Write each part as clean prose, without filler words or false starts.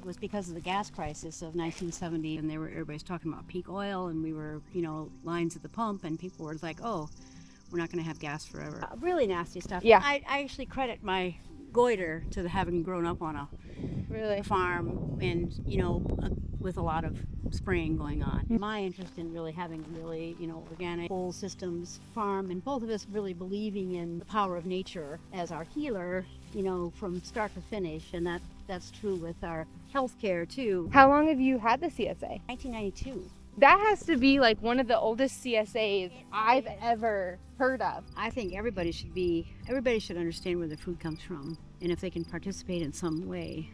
was because of the gas crisis of 1970, and everybody's talking about peak oil, and we were, lines at the pump, and people were like, oh, we're not going to have gas forever. Really nasty stuff. Yeah. I actually credit my goiter to having grown up on a farm and, with a lot of spraying going on. My interest in really having organic whole systems farm, and both of us really believing in the power of nature as our healer, from start to finish, and that's true with our healthcare too. How long have you had the CSA? 1992. That has to be like one of the oldest CSAs I've ever heard of. I think everybody should understand where their food comes from, and if they can participate in some way,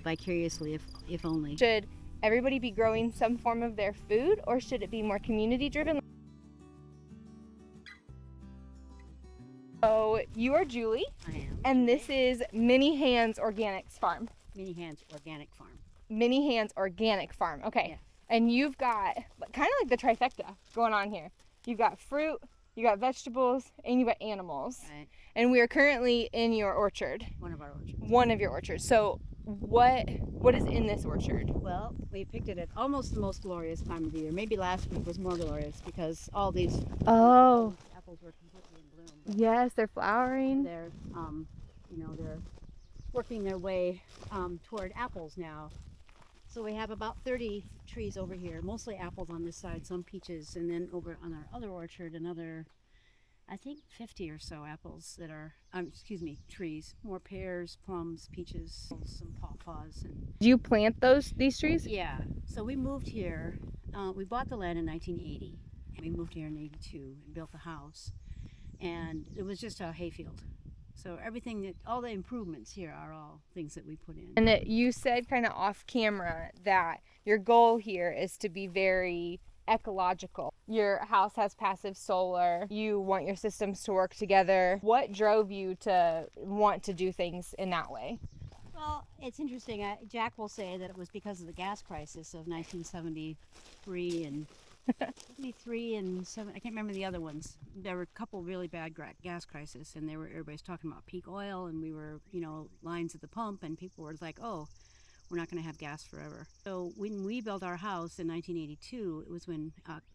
vicariously, if only. Should everybody be growing some form of their food, or should it be more community driven? So you are Julie. I am. And this is Many Hands Organics Farm. Many Hands Organic Farm. Many Hands Organic Farm. Okay. Yeah. And you've got kind of like the trifecta going on here. You've got fruit, you got vegetables, and you got animals. Right. And we are currently in your orchard. One of our orchards. One of your orchards. So what is in this orchard? Well, we picked it at almost the most glorious time of the year. Maybe last week was more glorious because all these apples were completely in bloom. Yes, they're flowering. They're they're working their way toward apples now. So we have about 30 trees over here, mostly apples on this side, some peaches, and then over on our other orchard, another, I think 50 or so apples that are, trees. More pears, plums, peaches, some pawpaws. Do you plant these trees? Yeah. So we moved here. We bought the land in 1980, and we moved here in 82 and built the house. And it was just a hayfield. So all the improvements here are all things that we put in. And you said kind of off camera that your goal here is to be very ecological. Your house has passive solar. You want your systems to work together. What drove you to want to do things in that way? Well, it's interesting. Jack will say that it was because of the gas crisis of 1973 and 73 and 7. I can't remember the other ones. There were a couple really bad gas crises, and everybody's talking about peak oil, and we were, lines at the pump, and people were like, oh, we're not going to have gas forever. So when we built our house in 1982, it was when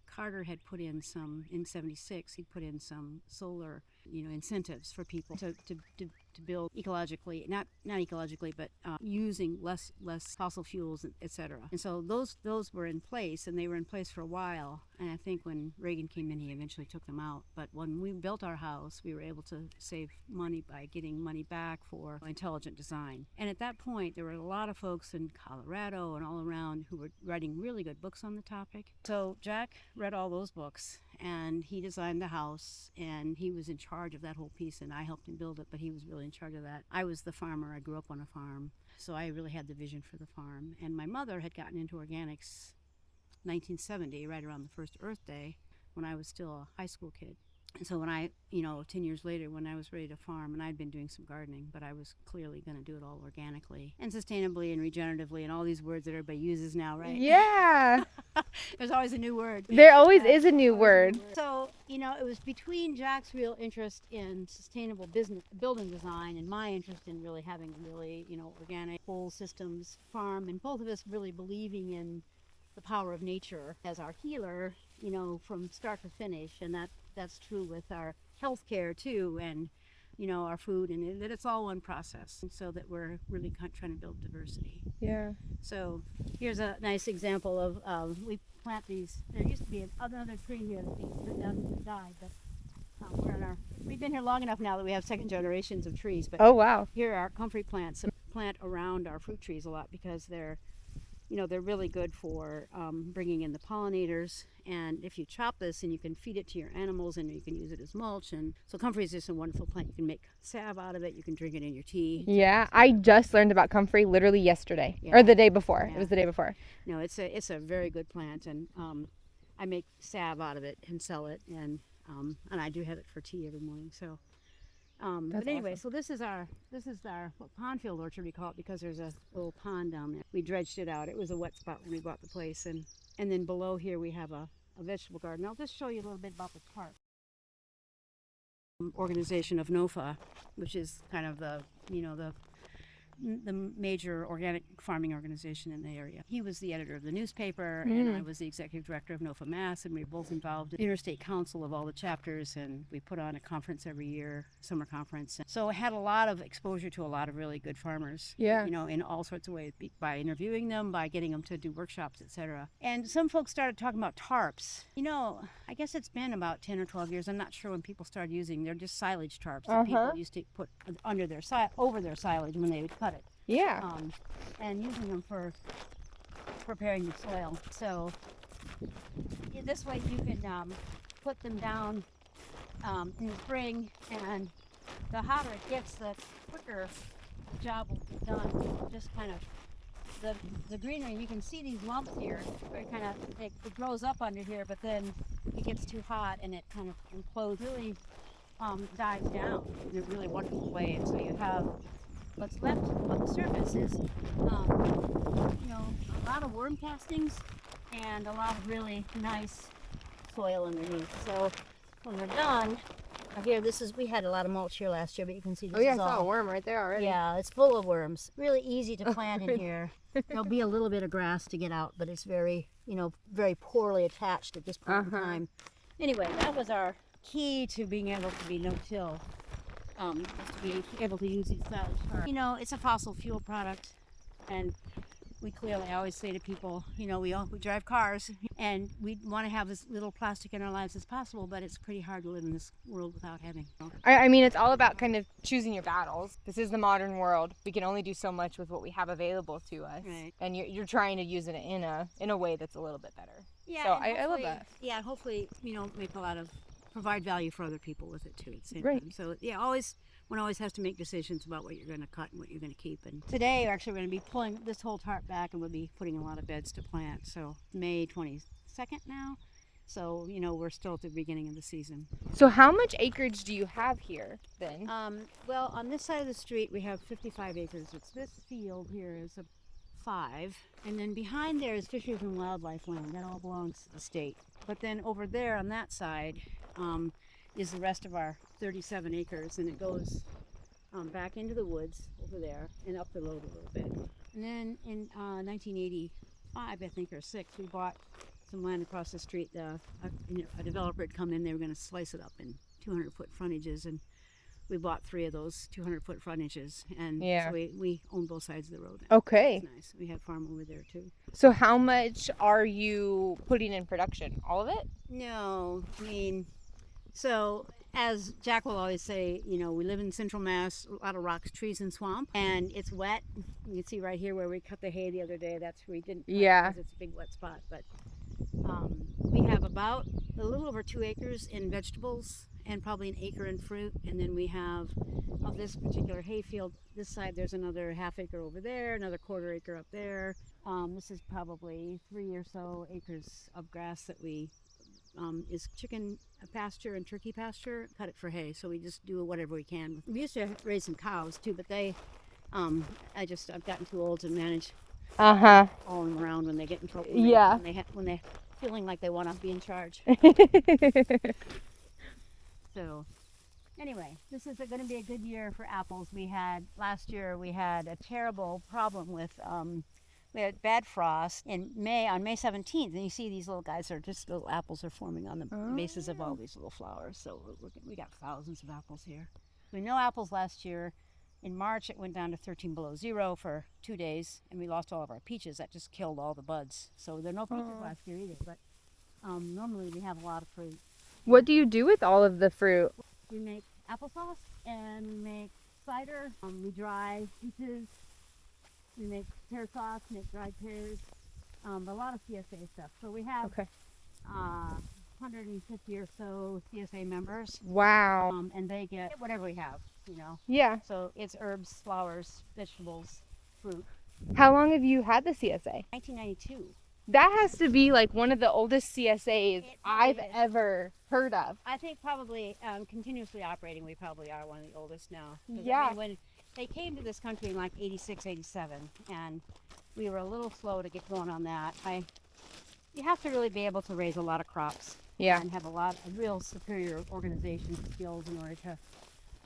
Carter had put in in 76, he put in some solar, incentives for people to build ecologically, not ecologically, but using less fossil fuels, etc. And so those were in place, and they were in place for a while. And I think when Reagan came in, he eventually took them out. But when we built our house, we were able to save money by getting money back for intelligent design. And at that point, there were a lot of folks in Colorado and all around who were writing really good books on the topic. So Jack read all those books, and he designed the house, and he was in charge of that whole piece, and I helped him build it, but he was really in charge of that. I was the farmer. I grew up on a farm, so I really had the vision for the farm. And my mother had gotten into organics 1970, right around the first Earth Day, when I was still a high school kid. And so when 10 years later, when I was ready to farm, and I'd been doing some gardening, but I was clearly going to do it all organically and sustainably and regeneratively and all these words that everybody uses now, right? Yeah. There's always a new word. There always is a new word. So, it was between Jack's real interest in sustainable building design and my interest in really having organic whole systems farm, and both of us really believing in the power of nature as our healer, from start to finish, and that's true with our healthcare too, and our food, and that it's all one process, and so that we're really trying to build diversity. Yeah. So here's a nice example of we plant these. There used to be another tree here that died, but we've been here long enough now that we have second generations of trees. But oh wow! Here are comfrey plants. Plant around our fruit trees a lot because they're really good for bringing in the pollinators. And if you chop this, and you can feed it to your animals, and you can use it as mulch. And so comfrey is just a wonderful plant. You can make salve out of it. You can drink it in your tea. Yeah, I just learned about comfrey literally yesterday, or the day before. Yeah. It was the day before. No, it's a very good plant, and I make salve out of it and sell it, and I do have it for tea every morning. So. But anyway, awesome. So this is our pond field orchard, we call it, because there's a little pond down there. We dredged it out. It was a wet spot when we bought the place, and then below here we have a vegetable garden. I'll just show you a little bit about the park. Organization of NOFA, which is kind of the the major organic farming organization in the area. He was the editor of the newspaper, and I was the executive director of NOFA Mass, and we were both involved in the interstate council of all the chapters, and we put on a conference every year, summer conference. So I had a lot of exposure to a lot of really good farmers, Yeah. you know, in all sorts of ways, by interviewing them, by getting them to do workshops, etc. And some folks started talking about tarps. You know, I guess it's been about 10 or 12 years. I'm not sure when people started using. They're just silage tarps that people used to put under their over their silage when they would cut it. Yeah. And using them for preparing the soil. So this way you can put them down in the spring, and the hotter it gets, the quicker the job will be done. Just kind of the greenery, you can see these lumps here, where it grows up under here, but then it gets too hot and it kind of implodes, really dies down in a really wonderful way. And so you have what's left on the surface is, you know, a lot of worm castings and a lot of really nice soil underneath. So when they're done, here, we had a lot of mulch here last year, but you can see this I is saw a all, worm right there already. yeah, it's full of worms. Really easy to plant in here. There'll be a little bit of grass to get out, but it's very, you know, very poorly attached at this point in time. Anyway, that was our key to being able to be no-till, to be able to use these silage tarps. You know, it's a fossil fuel product, and I always say to people, you know, we drive cars, and we want to have as little plastic in our lives as possible, but it's pretty hard to live in this world without having. I mean, it's all about kind of choosing your battles. This is the modern world. We can only do so much with what we have available to us. Right. And you're trying to use it in a way that's a little bit better. Yeah. So I love that. Yeah, hopefully, you know, provide value for other people with it too at the same Right. time. So yeah, one always has to make decisions about what you're going to cut and what you're going to keep. And today, actually, we're going to be pulling this whole tarp back, and we'll be putting a lot of beds to plant. So May 22nd now. So, you know, we're still at the beginning of the season. So how much acreage do you have here then? Well, on this side of the street, we have 55 acres. It's this field here is a 5. And then behind there is fisheries and wildlife land. That all belongs to the state. But then over there on that side is the rest of our 37 acres. And it goes back into the woods over there and up the road a little bit. And then in 1985, I think, or 6, we bought some land across the street. A developer had come in. They were going to slice it up in 200-foot frontages, and we bought 3 of those 200-foot frontages, and so we own both sides of the road now. Okay. It's nice. We had farm over there too. So how much are you putting in production? All of it? No, I mean, so as Jack will always say, you know, we live in Central Mass, a lot of rocks, trees, and swamp, and it's wet. You can see right here where we cut the hay the other day. That's where we didn't cut because it's a big wet spot. But we have about a little over 2 acres in vegetables and probably an acre in fruit. And then we have, of this particular hayfield, this side there's another ½ acre over there, another ¼ acre up there. This is probably 3 or so acres of grass that we is chicken pasture and turkey pasture. Cut it for hay, so we just do whatever we can. We used to raise some cows too, but I've gotten too old to manage all them around when they get in trouble. When they're feeling like they want to be in charge. So anyway, this is going to be a good year for apples. Last year we had a terrible problem with we had bad frost on May 17th, and you see these little guys are just little apples are forming on the bases of all these little flowers. So we got thousands of apples here. We had no apples last year. In March, it went down to 13 below zero for 2 days, and we lost all of our peaches. That just killed all the buds. So there are no peaches last year either, but normally we have a lot of fruit. What do you do with all of the fruit? We make applesauce, and we make cider. We dry peaches. We make pear sauce, make dried pears, a lot of CSA stuff. So we have 150 or so CSA members. Wow. And they get whatever we have, you know. Yeah. So it's herbs, flowers, vegetables, fruit. How long have you had the CSA? 1992. That has to be like one of the oldest CSAs I've ever heard of. I think probably continuously operating, we probably are one of the oldest now. Yeah. I mean, when they came to this country in like 86, 87, and we were a little slow to get going on that. You have to really be able to raise a lot of crops. Yeah. And have a real superior organization skills in order to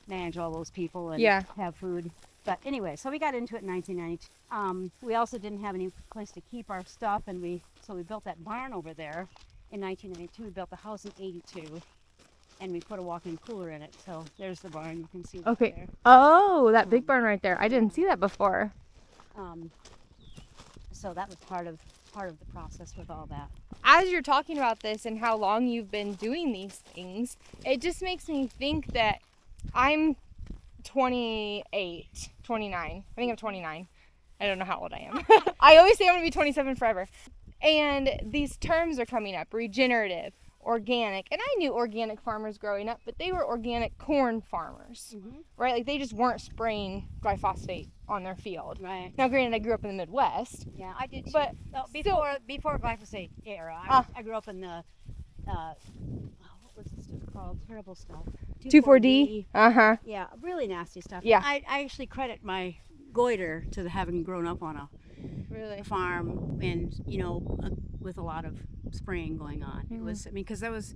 manage all those people and have food. But anyway, so we got into it in 1992. We also didn't have any place to keep our stuff, and so we built that barn over there in 1992. We built the house in 82, and we put a walk-in cooler in it. So there's the barn. You can see that Okay. there. Oh, that big barn right there. I didn't see that before. So that was part of the process with all that. As you're talking about this and how long you've been doing these things, it just makes me think that I'm 28, 29. I think I'm 29. I don't know how old I am. I always say I'm going to be 27 forever. And these terms are coming up: regenerative, organic. And I knew organic farmers growing up, but they were organic corn farmers, right? Like they just weren't spraying glyphosate on their field. Right. Now, granted, I grew up in the Midwest. Yeah, I did too. But before glyphosate era, I grew up in the what was this stuff called? Terrible stuff. 2,4-D. Uh-huh. Yeah, really nasty stuff. Yeah. I actually credit my goiter to having grown up on a farm and with a lot of spraying going on. It was, I mean, because I was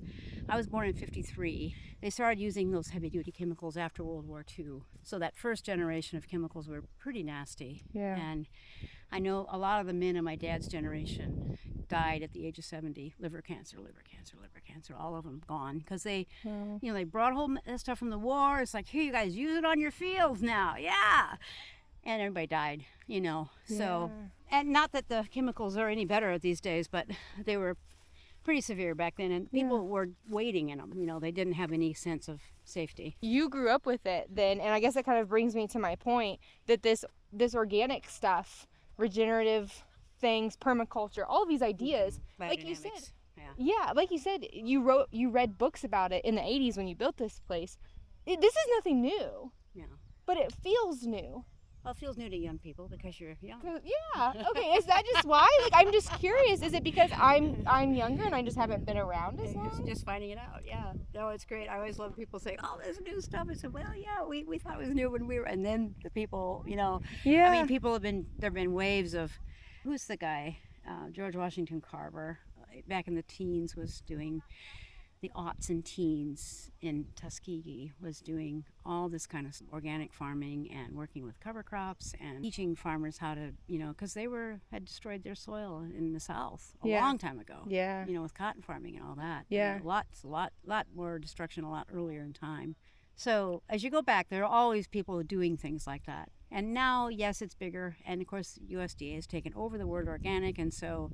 born in 53. They started using those heavy duty chemicals after World War II. So that first generation of chemicals were pretty nasty. Yeah. And I know a lot of the men in my dad's generation died at the age of 70. Liver cancer, all of them gone. Because they, they brought home that stuff from the war. It's like, here, you guys, use it on your fields now. Yeah. And everybody died, So, and not that the chemicals are any better these days, but they were pretty severe back then, and people were wading in them. They didn't have any sense of safety. You grew up with it then, and I guess that kind of brings me to my point that this organic stuff, regenerative things, permaculture, all of these ideas, like you said, like you said, you read books about it in the 80s when you built this place. This is nothing new. Yeah. But it feels new. Well, it feels new to young people because you're young. Yeah. Okay. Is that just why? Like, I'm just curious. Is it because I'm younger and I just haven't been around as long? Just finding it out. Yeah. No, it's great. I always love people saying, "Oh, there's new stuff." I said, "Well, yeah, we thought it was new when we were," and then the people, Yeah. I mean, there've been waves of, who's the guy? George Washington Carver, back in the teens, was doing. The aughts and teens in Tuskegee was doing all this kind of organic farming and working with cover crops and teaching farmers how to, because they had destroyed their soil in the South a long time ago. Yeah. With cotton farming and all that. Yeah. A lot more destruction a lot earlier in time. So as you go back, there are always people doing things like that. And now, yes, it's bigger. And of course, USDA has taken over the word organic, and so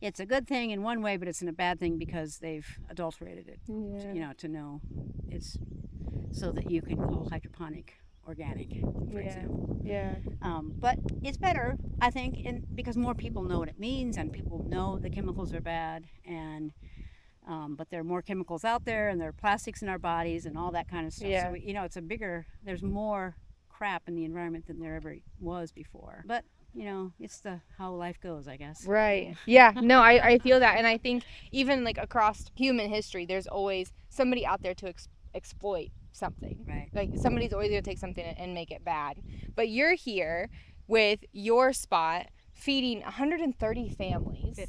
it's a good thing in one way, but it's a bad thing because they've adulterated it. To know it's so that you can call hydroponic organic, for example. Yeah. But it's better, I think, because more people know what it means, and people know the chemicals are bad, and but there are more chemicals out there, and there are plastics in our bodies, and all that kind of stuff. Yeah. So there's more crap in the environment than there ever was before. But it's how life goes, I guess. Right. Yeah. No, I feel that. And I think even like across human history, there's always somebody out there to exploit something. Right. Like somebody's always going to take something and make it bad. But you're here with your spot feeding 130 families.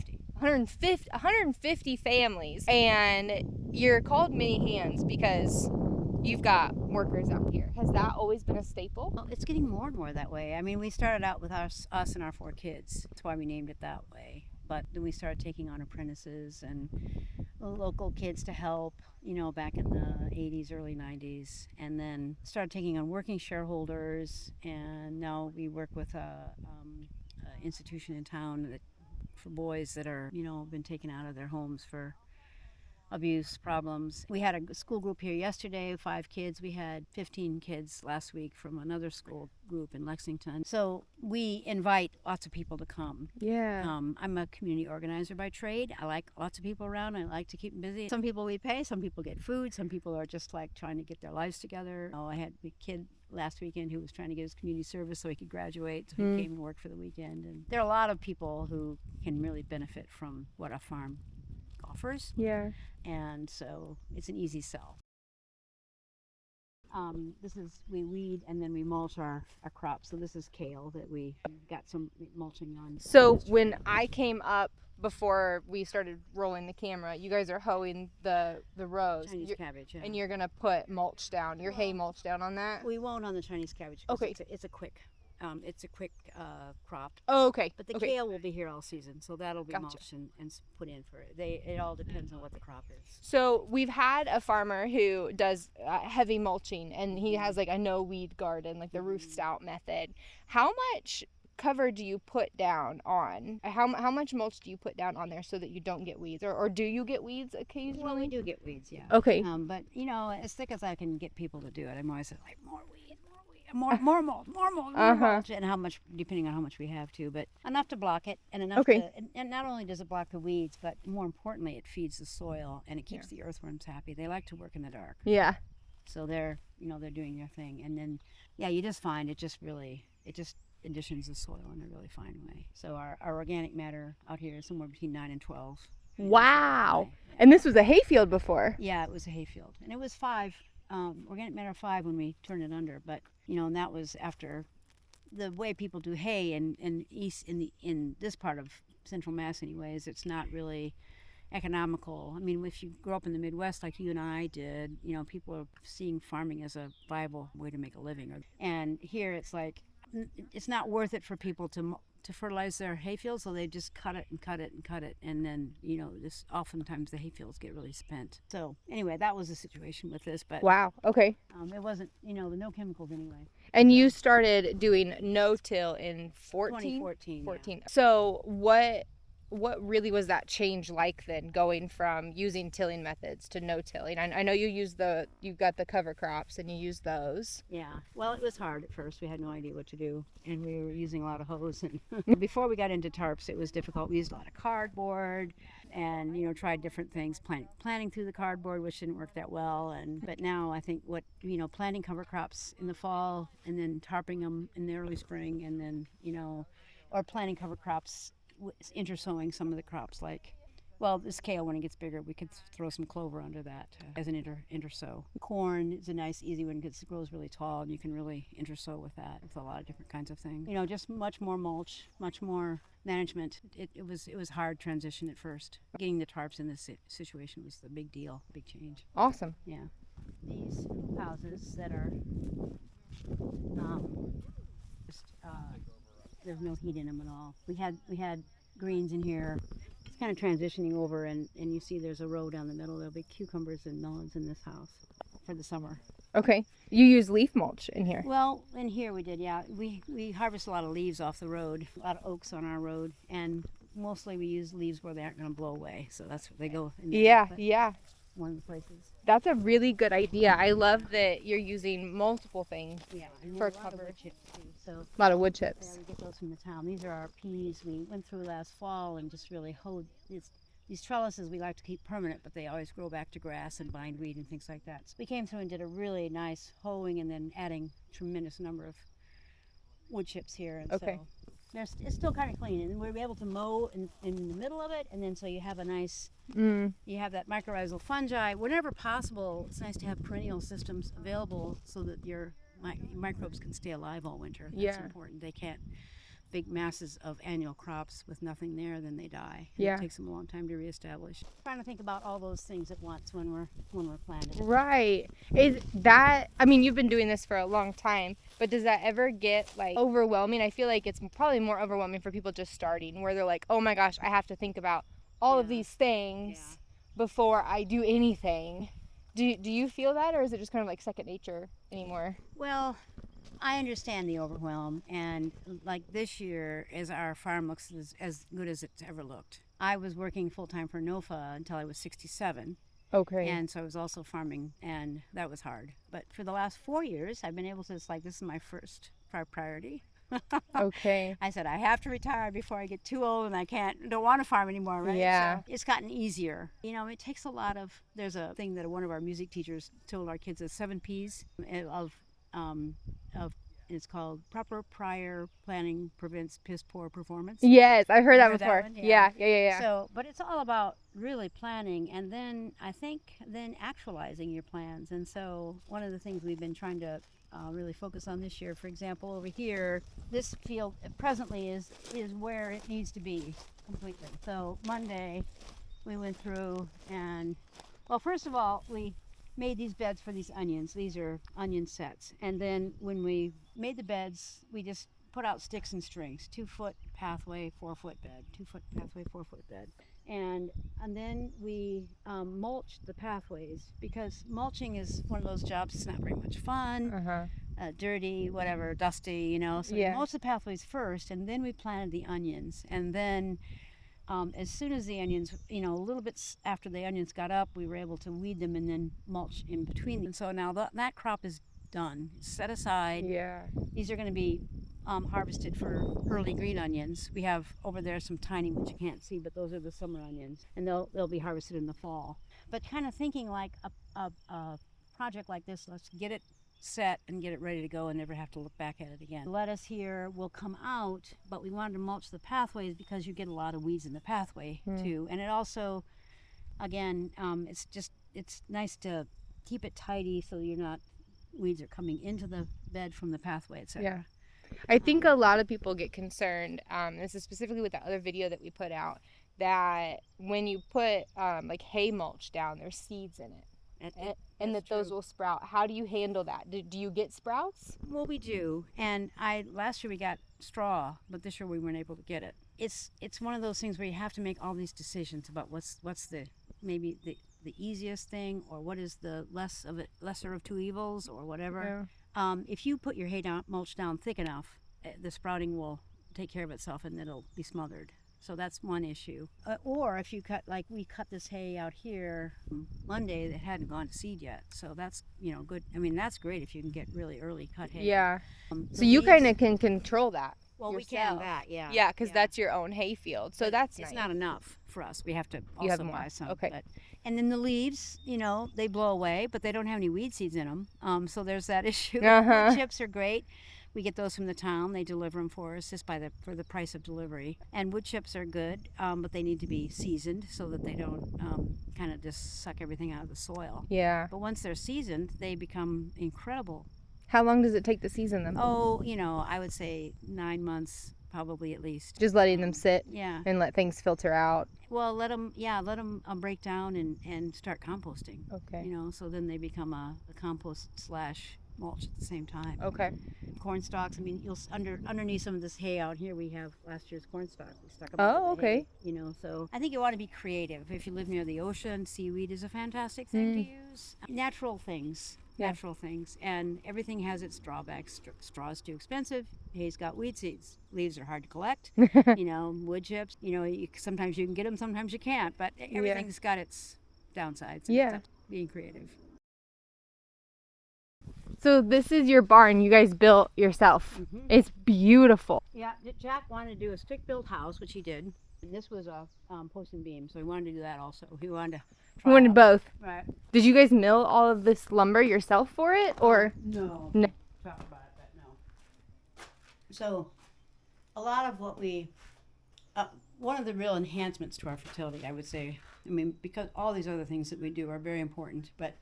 150 families. And you're called Many Hands because you've got workers out here. Has that always been a staple? Well, it's getting more and more that way. I mean, we started out with us and our 4 kids. That's why we named it that way. But then we started taking on apprentices and local kids to help, back in the 80s, early 90s. And then started taking on working shareholders. And now we work with a institution in town for boys that are, been taken out of their homes for abuse problems. We had a school group here yesterday, 5 kids. We had 15 kids last week from another school group in Lexington. So we invite lots of people to come. Yeah. I'm a community organizer by trade. I like lots of people around. I like to keep them busy. Some people we pay, some people get food, some people are just like trying to get their lives together. I had a kid last weekend who was trying to get his community service so he could graduate, so he came and worked for the weekend. And there are a lot of people who can really benefit from what a farm offers. Yeah. And so it's an easy sell. We weed and then we mulch our crops. So this is kale that we got some mulching on. So when I came up before we started rolling the camera, you guys are hoeing the rows. Chinese cabbage, yeah. And you're going to put mulch down, your hay mulch down on that? We won't on the Chinese cabbage. 'Cause Okay. It's a quick crop. Oh, okay. But the okay. kale will be here all season, so that'll be Gotcha. mulched and put in for it. It all depends on what the crop is. So we've had a farmer who does heavy mulching, and he has like a no weed garden, like the roof stout method. How much cover do you put down on? How much mulch do you put down on there so that you don't get weeds, or do you get weeds occasionally? Well, we do get weeds, yeah. Okay. But you know, as thick as I can get people to do it, I'm always like more mulch, more mulch, and how much, depending on how much we have to, but enough to block it, and enough to, and not only does it block the weeds, but more importantly, it feeds the soil and it keeps the earthworms happy. They like to work in the dark. Yeah. So they're doing their thing, and then you just find it just additions the soil in a really fine way. So our organic matter out here is somewhere between 9 and 12. Wow. And this was a hayfield before. Yeah, it was a hayfield, and it was 5. Organic matter 5 when we turned it under, but and that was after the way people do hay in this part of Central Mass anyways. It's not really economical. I mean, if you grow up in the Midwest like you and I did, people are seeing farming as a viable way to make a living, and here it's like it's not worth it for people to fertilize their hayfields, so they just cut it, and then this oftentimes the hayfields get really spent. So anyway, that was the situation with this. But wow, okay. It wasn't no chemicals anyway. And you started doing no-till in 2014. 14. Yeah. So what really was that change like then, going from using tilling methods to no tilling? I know you've got the cover crops and you use those. Yeah, well, it was hard at first. We had no idea what to do, and we were using a lot of hose. And before we got into tarps, it was difficult. We used a lot of cardboard, and tried different things, planting through the cardboard, which didn't work that well. But now I think planting cover crops in the fall and then tarping them in the early spring, and then or planting cover crops, intersowing some of the crops, like, well, this kale, when it gets bigger, we could throw some clover under that as an intersow. Corn is a nice, easy one because it grows really tall, and you can really intersow with that, with a lot of different kinds of things. Just much more mulch, much more management. It was hard transition at first. Getting the tarps in this situation was the big deal, big change. Awesome. Yeah. These hoop houses that are there's no heat in them at all. We had greens in here. It's kind of transitioning over, and you see there's a row down the middle. There'll be cucumbers and melons in this house for the summer. Okay. You use leaf mulch in here? Well, in here we did, yeah. We harvest a lot of leaves off the road, a lot of oaks on our road, and mostly we use leaves where they aren't going to blow away. So that's where they go. Yeah. One of the places. That's a really good idea. I love that you're using multiple things for a lot cover. of wood chips too. So A lot of wood chips. yeah, we get those from the town. These are our peas we went through last fall and just really hoed these trellises. We like to keep permanent, but they always grow back to grass and bindweed and things like that. So we came through and did a really nice hoeing, and then adding tremendous number of wood chips here. And Okay. so it's still kind of clean, and we're able to mow in the middle of it, and then so you have a nice, you have that mycorrhizal fungi. Whenever possible, it's nice to have perennial systems available so that your microbes can stay alive all winter. That's important. They can't, big masses of annual crops with nothing there, then they die. And it takes them a long time to reestablish. Trying to think about all those things at once when we're planting. Right. Is that, I mean, you've been doing this for a long time, but does that ever get like overwhelming? I feel like it's probably more overwhelming for people just starting, where they're like, oh my gosh, I have to think about all of these things before I do anything. Do you feel that, or is it just kind of like second nature anymore? Well, I understand the overwhelm, and like this year, as our farm looks as good as it's ever looked. I was working full-time for NOFA until I was 67. Okay. And so I was also farming, and that was hard. But for the last 4 years, I've been able to, it's like, this is my first priority. Okay. I said, I have to retire before I get too old and don't want to farm anymore, right? Yeah. So it's gotten easier. It takes a lot of, there's a thing that one of our music teachers told our kids, is 7 P's of it's called proper prior planning prevents piss poor performance. Yes, I've heard that Remember before. that one? Yeah. So, but it's all about really planning, and then I think actualizing your plans. And so one of the things we've been trying to really focus on this year. For example, over here, this field presently is where it needs to be completely. So Monday, we went through and, well, first of all, we made these beds for these onions. These are onion sets. And then when we made the beds, we just put out sticks and strings, 2-foot pathway, 4-foot bed, 2-foot pathway, 4-foot bed. And then we mulched the pathways, because mulching is one of those jobs that's not very much fun, dirty, whatever, dusty, you know. So we mulched the pathways first, and then we planted the onions. And then as soon as the onions, you know, a little bit after the onions got up, we were able to weed them and then mulch in between them. And so now that crop is done, it's set aside. Yeah. These are going to be harvested for early green onions. We have over there some tiny ones you can't see, but those are the summer onions, and they'll be harvested in the fall. But kind of thinking like a project like this, let's get it set and get it ready to go and never have to look back at it again. Lettuce here will come out, but we wanted to mulch the pathways because you get a lot of weeds in the pathway too. And it also, again, it's nice to keep it tidy so you're not, weeds are coming into the bed from the pathway, etc. Yeah. I think a lot of people get concerned, this is specifically with the other video that we put out, that when you put like hay mulch down, there's seeds in it. And that those will sprout. How do you handle that? Do you get sprouts? Well, we do. And last year we got straw, but this year we weren't able to get it. It's one of those things where you have to make all these decisions about what's the maybe the easiest thing, or what is the lesser of two evils, or whatever. Yeah. If you put your hay mulch down thick enough, the sprouting will take care of itself and it'll be smothered. So that's one issue. Or if you cut, like we cut this hay out here Monday that hadn't gone to seed yet. So that's, you know, good. I mean, that's great if you can get really early cut hay. Yeah. So you kind of can control that. Well, yourself. We can that, yeah. Yeah, because that's your own hay field. So that's it's nice. Not enough for us. We have to also buy some. Okay. And then the leaves, you know, they blow away, but they don't have any weed seeds in them. So there's that issue. Wood chips are great. We get those from the town. They deliver them for us just for the price of delivery. And wood chips are good, but they need to be seasoned so that they don't kind of just suck everything out of the soil. Yeah. But once they're seasoned, they become incredible. How long does it take to season them? Oh, you know, I would say 9 months, probably at least. Just letting them sit. Yeah. And let things filter out. Well, let them break down and start composting. Okay. You know, so then they become a compost / mulch at the same time. Okay. Corn stalks. I mean, you'll underneath some of this hay out here, we have last year's corn stalks. We stuck them. Oh, okay. Hay, you know, so I think you want to be creative. If you live near the ocean, seaweed is a fantastic thing to use. Natural things. Yeah. Natural things, and everything has its drawbacks. Straw is too expensive. Hay's got weed seeds. Leaves are hard to collect. You know, wood chips. You know, sometimes you can get them, sometimes you can't. But everything's got its downsides. Yeah. It's being creative. So this is your barn you guys built yourself. Mm-hmm. It's beautiful. Yeah, Jack wanted to do a stick-built house, which he did. And this was a post and beam, so he wanted to do that also. He wanted to try You wanted both. Right. Did you guys mill all of this lumber yourself for it, or? No. Talk about it, but no. So, a lot of what one of the real enhancements to our fertility, I would say, I mean, because all these other things that we do are very important, but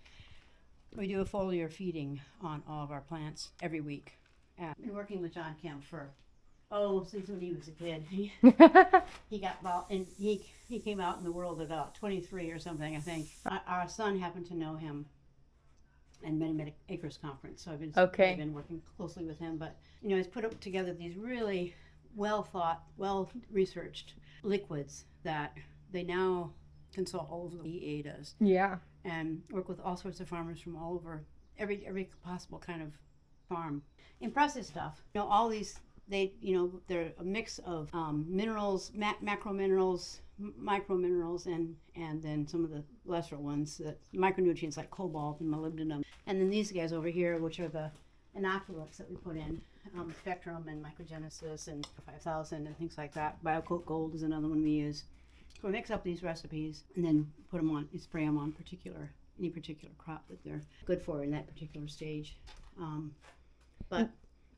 we do a foliar feeding on all of our plants every week. I've been working with John Kemp since when he was a kid. He got about, and he came out in the world at about 23 or something, I think. Our son happened to know him and met him at an Acres conference, so I've been working closely with him. But you know, he's put together these really well thought, well researched liquids that they now can sell all over the EA does. Yeah. And work with all sorts of farmers from all over, every possible kind of farm. Impressive stuff. You know, all these. They're a mix of minerals, macro minerals, micro minerals, and then some of the lesser ones, micronutrients like cobalt and molybdenum. And then these guys over here, which are the inoculants that we put in, Spectrum and Microgenesis and 5000 and things like that. BioCoat Gold is another one we use. So we mix up these recipes and then put them on, spray them on any particular crop that they're good for in that particular stage. But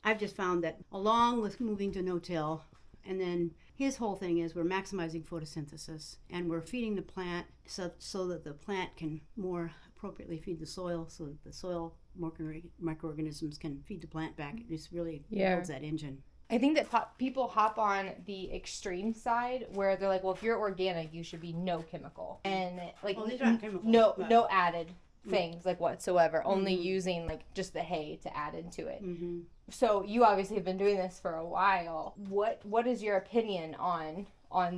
I've just found that along with moving to no-till, and then his whole thing is we're maximizing photosynthesis and we're feeding the plant so that the plant can more appropriately feed the soil, so that the soil microorganisms can feed the plant back. It just really Yeah. builds that engine. I think that people hop on the extreme side where they're like, well, if you're organic, you should be no chemical and like Well, these aren't chemicals, no but- no added things like whatsoever. Only Mhm. using like just the hay to add into it. Mm-hmm. So you obviously have been doing this for a while. What is your opinion on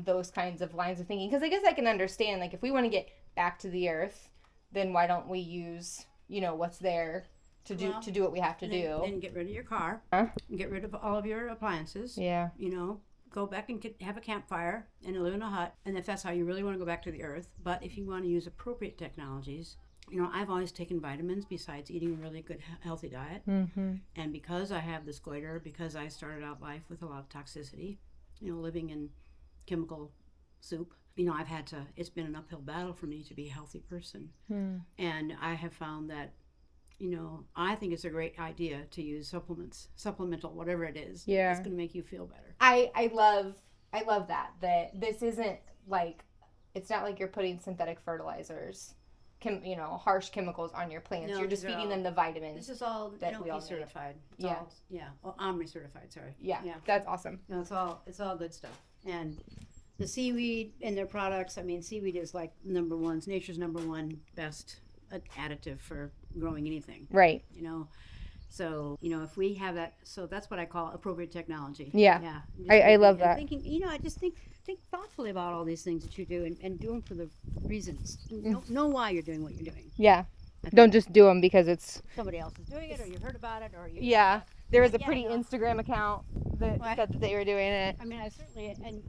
those kinds of lines of thinking? Because I guess I can understand, like, if we want to get back to the earth, then why don't we use, you know, what's there to do Well, to do what we have to do? Then get rid of your car. Huh? And get rid of all of your appliances. Yeah. You know, go back and have a campfire and live in a hut. And if that's how you really want to go back to the earth. But if you want to use appropriate technologies, you know, I've always taken vitamins besides eating a really good, healthy diet. Mm-hmm. And because I have this goiter, because I started out life with a lot of toxicity, you know, living in chemical soup, you know, it's been an uphill battle for me to be a healthy person. And I have found that, you know, I think it's a great idea to use supplemental, whatever it is. Yeah. It's going to make you feel better. I love that this isn't like, it's not like you're putting synthetic fertilizers, harsh chemicals on your plants. No, You're just these are feeding all- them the vitamins. This is all that we all NLP need. certified. It's Yeah. all, yeah. Well, Omri certified, sorry. Yeah, Yeah. that's awesome. No, it's all good stuff. And the seaweed and their products, I mean, seaweed is like it's nature's number one best additive for growing anything, Right. you know. So, you know, if we have that, so that's what I call appropriate technology. Yeah. Yeah. I love And that. Thinking, you know, I just think thoughtfully about all these things that you do and do them for the reasons. Know why you're doing what you're doing. Yeah. Don't just do them because it's. Somebody else is doing it, or you heard about it, or you. Yeah. There was a Yeah, pretty no. Instagram account that What? said that they were doing it. I mean, I certainly, and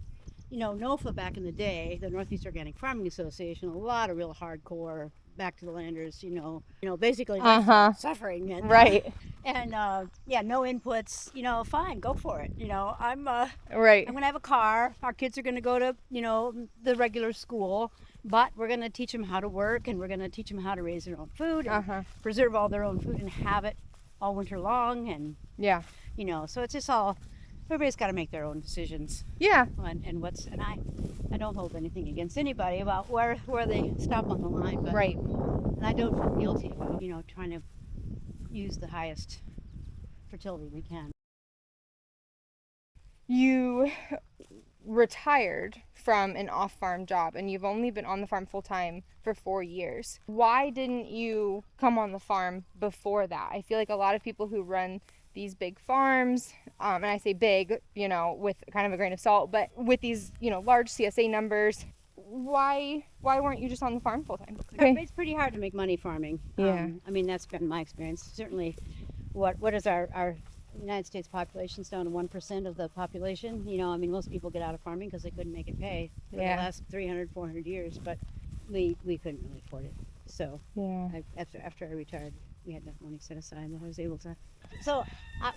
you know, NOFA back in the day, the Northeast Organic Farming Association, a lot of real hardcore back to the landers, you know, basically suffering and Right. and yeah, no inputs, you know, fine, go for it. You know, Right. I'm gonna have a car. Our kids are gonna go to, you know, the regular school, but we're gonna teach them how to work, and we're gonna teach them how to raise their own food, and preserve all their own food, and have it all winter long, and Yeah. you know, so it's just all. Everybody's got to make their own decisions Yeah. and I don't hold anything against anybody about where they stop on the line, but Right. and I don't feel guilty about, you know, trying to use the highest fertility we can. You retired from an off-farm job and you've only been on the farm full-time for 4 years. Why didn't you come on the farm before that? I feel like a lot of people who run these big farms, and I say big, you know, with kind of a grain of salt, but with these, you know, large CSA numbers, why weren't you just on the farm full-time? It's pretty hard to make money farming. Yeah. I mean, that's been my experience. Certainly, what is our United States population's down to 1% of the population. You know, I mean, most people get out of farming because they couldn't make it pay for the last 300, 400 years, but we couldn't really afford it. So after I retired, we had enough money set aside that I was able to. So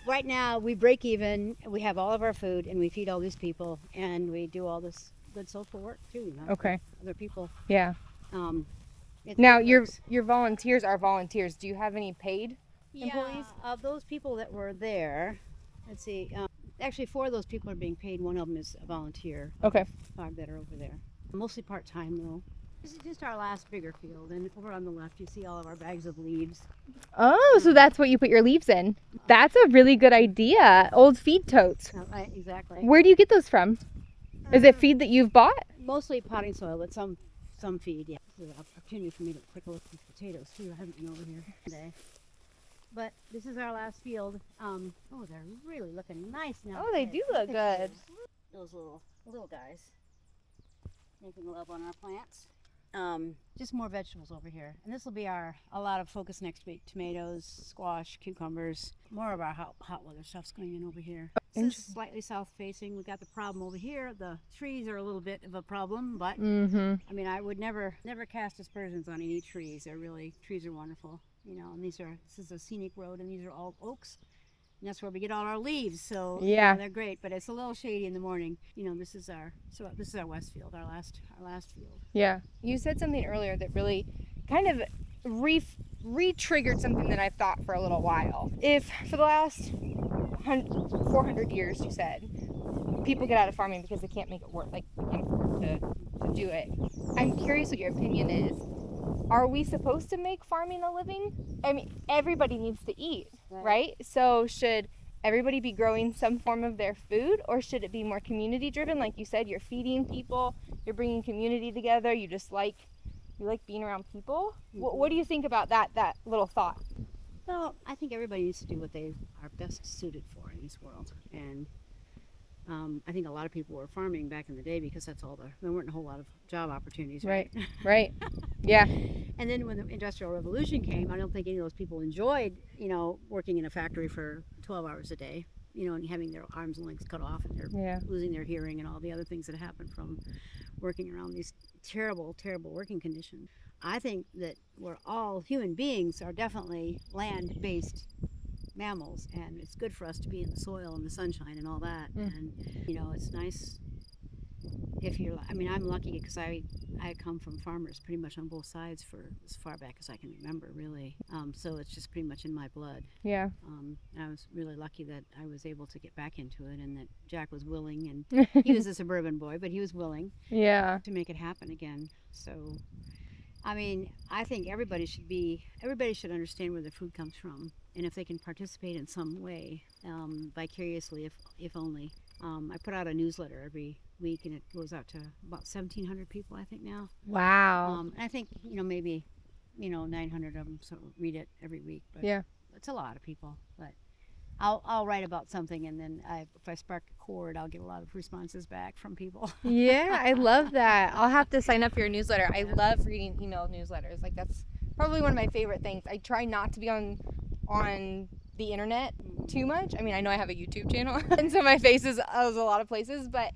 right now we break even. We have all of our food, and we feed all these people, and we do all this good social work too. You know, Okay. for other people. Yeah. Now your volunteers are volunteers. Do you have any paid employees? Yeah, of those people that were there, let's see. Actually, 4 of those people are being paid. One of them is a volunteer. Okay. 5 that are over there. Mostly part-time though. This is just our last bigger field, and over on the left you see all of our bags of leaves. Oh, so that's what you put your leaves in. That's a really good idea. Old feed totes. Right, exactly. Where do you get those from? Is it feed that you've bought? Mostly potting soil, but some feed, yeah. This is an opportunity for me to take a look at these potatoes too. I haven't been over here today. But this is our last field. Oh, they're really looking nice now. Oh, they do look good. Those little guys making love on our plants. Just more vegetables over here, and this will be a lot of focus next week. Tomatoes, squash, cucumbers. More of our hot weather stuff's going in over here. This is slightly south facing. We've got the problem over here. The trees are a little bit of a problem, but I mean, I would never cast aspersions on any trees. Trees are wonderful, you know. And this is a scenic road, and these are all oaks. And that's where we get all our leaves. So yeah, they're great, but it's a little shady in the morning. You know, this is our west field, our last field. Yeah. You said something earlier that really kind of re-triggered something that I've thought for a little while. If for the last 400 years, you said, people get out of farming because they can't make it work, like they can't afford to do it. I'm curious what your opinion is. are we supposed to make farming a living? I mean, everybody needs to eat, right? So should everybody be growing some form of their food, or should it be more community driven? Like you said, you're feeding people, you're bringing community together, you like being around people. What do you think about that little thought? Well, I think everybody needs to do what they are best suited for in this world. And I think a lot of people were farming back in the day because there weren't a whole lot of job opportunities, right? Right. Yeah. And then when the Industrial Revolution came, I don't think any of those people enjoyed, working in a factory for 12 hours a day, and having their arms and legs cut off and they're losing their hearing and all the other things that happen from working around these terrible, terrible working conditions. I think that we're all human beings are definitely land-based mammals, and it's good for us to be in the soil and the sunshine and all that. And it's nice if I'm lucky because I come from farmers pretty much on both sides for as far back as I can remember, really. So it's just pretty much in my blood. Yeah. I was really lucky that I was able to get back into it, and that Jack was willing, and he was a suburban boy, but he was willing to make it happen again. So I think everybody should understand where their food comes from, and if they can participate in some way, vicariously, if only. I put out a newsletter every week, and it goes out to about 1,700 people, I think now. Wow. And I think maybe 900 of them read it every week. But yeah, it's a lot of people. But I'll write about something, and then if I spark a chord, I'll get a lot of responses back from people. Yeah, I love that. I'll have to sign up for your newsletter. I love reading email newsletters. Like, that's probably one of my favorite things. I try not to be on the internet too much. I mean, I know I have a YouTube channel, and so my face is a lot of places, but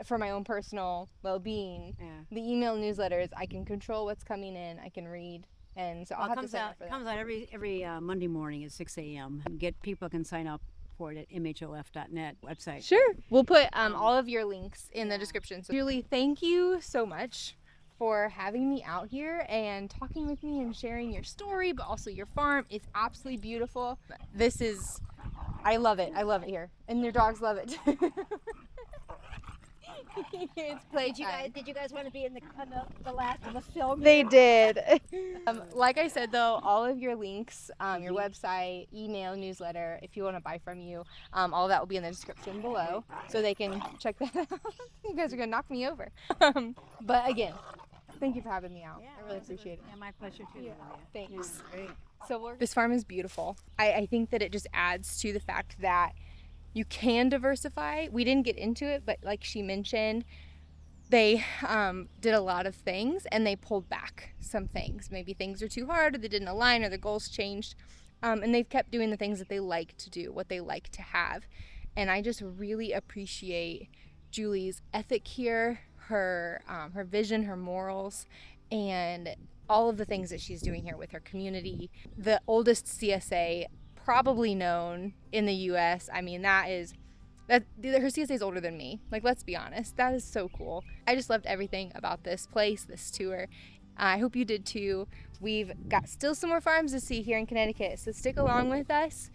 for my own personal well-being, the email newsletters, I can control what's coming in, I can read. And so I'll have to sign up for that. It comes out every Monday morning at 6 a.m. People can sign up for it at mhof.net website. Sure. We'll put all of your links in the description. So, Julie, thank you so much for having me out here and talking with me and sharing your story, but also your farm. It's absolutely beautiful. I love it. I love it here. And your dogs love it too. It's playtime. Did you guys want to be in the last of the film? They did. Like I said, though, all of your links, your website, email, newsletter, if you want to buy from you, all of that will be in the description below, so they can check that out. You guys are going to knock me over. But again, thank you for having me out. I really appreciate it. Yeah, my pleasure too. Yeah, thanks. Yeah, great. So this farm is beautiful. I think that it just adds to the fact that you can diversify. We didn't get into it, but like she mentioned, they did a lot of things and they pulled back some things. Maybe things are too hard, or they didn't align, or their goals changed. And they've kept doing the things that they like to do, what they like to have. And I just really appreciate Julie's ethic here, her vision, her morals, and all of the things that she's doing here with her community. The oldest CSA probably known in the U.S. I mean, her CSA is older than me. Like, let's be honest. That is so cool. I just loved everything about this place, this tour. I hope you did too. We've got still some more farms to see here in Connecticut, so stick along with us.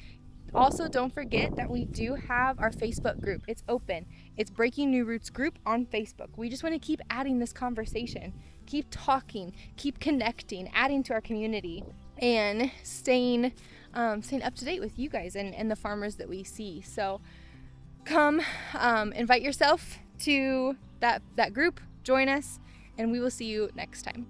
Also, don't forget that we do have our Facebook group. It's open. It's Breaking New Roots group on Facebook. We just want to keep adding this conversation, keep talking, keep connecting, adding to our community, and staying up to date with you guys and the farmers that we see. So come invite yourself to that group, join us, and we will see you next time.